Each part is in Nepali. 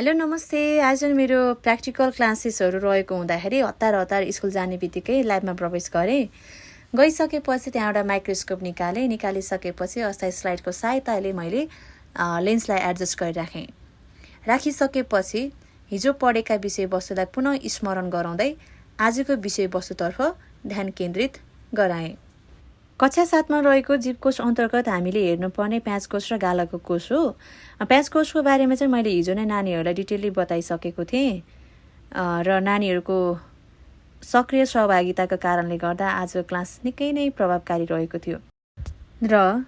हेलो नमस्ते। आज मेरो प्र्याक्टिकल क्लासेसहरू रहेको हुँदाखेरि हतार स्कुल जाने बित्तिकै ल्याबमा प्रवेश गरेँ। गइसकेपछि त्यहाँ एउटा माइक्रोस्कोप निकालिसकेपछि अस्थायी स्लाइडको सहायताले मैले लेन्सलाई एडजस्ट गरिराखेँ। राखिसकेपछि हिजो पढेका विषयवस्तुलाई पुनः स्मरण गराउँदै आजको विषयवस्तुतर्फ ध्यान केन्द्रित गराएँ। कक्षा 7मा रहेको जीवकोश अन्तर्गत हामीले हेर्नुपर्ने प्याजकोश र गालाको कोष हो। प्याजकोशको बारेमा चाहिँ मैले हिजो नै नानीहरूलाई डिटेलली बताइसकेको थिएँ र नानीहरूको सक्रिय सहभागिताको कारणले गर्दा आजको क्लास निकै नै प्रभावकारी रहेको थियो। र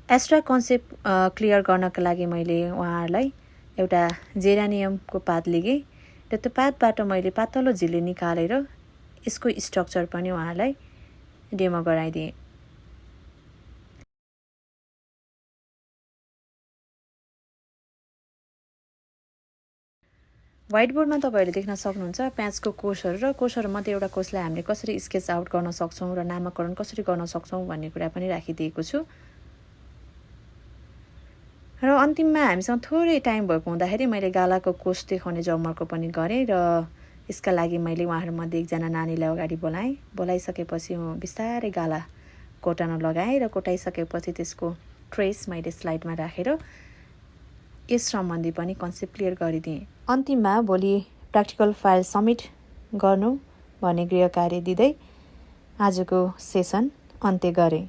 एक्स्ट्रा कन्सेप्ट क्लियर गर्नको लागि मैले उहाँहरूलाई एउटा जेरानियमको पात लिएँ र त्यो पातबाट मैले पातलो झिल्ली निकालेर यसको स्ट्रक्चर पनि उहाँहरूलाई डेमो गराइदिएँ। व्हाइट बोर्डमा तपाईँहरूले देख्न सक्नुहुन्छ प्याजको कोषहरू र कोषहरूमध्ये एउटा कोषलाई हामीले कसरी स्केच आउट गर्न सक्छौँ र नामाकरण कसरी गर्न सक्छौँ भन्ने कुरा पनि राखिदिएको छु। र अन्तिममा हामीसँग थोरै टाइम भएको हुँदाखेरि मैले गालाको कोष देखाउने जमर्को पनि गरेँ र यसका लागि मैले उहाँहरूमध्ये एकजना नानीलाई अगाडि बोलाइसकेपछि म बिस्तारै गाला कोटाउन लगाएँ र कोटाइसकेपछि त्यसको ट्रेस मैले स्लाइडमा राखेर यस सम्बन्धी पनि कन्सेप्ट क्लियर गरिदिएँ। अन्तिममा भोलि प्र्याक्टिकल फाइल सब्मिट गर्नु भन्ने गृह कार्य दिँदै आजको सेसन अन्त्य गरेँ।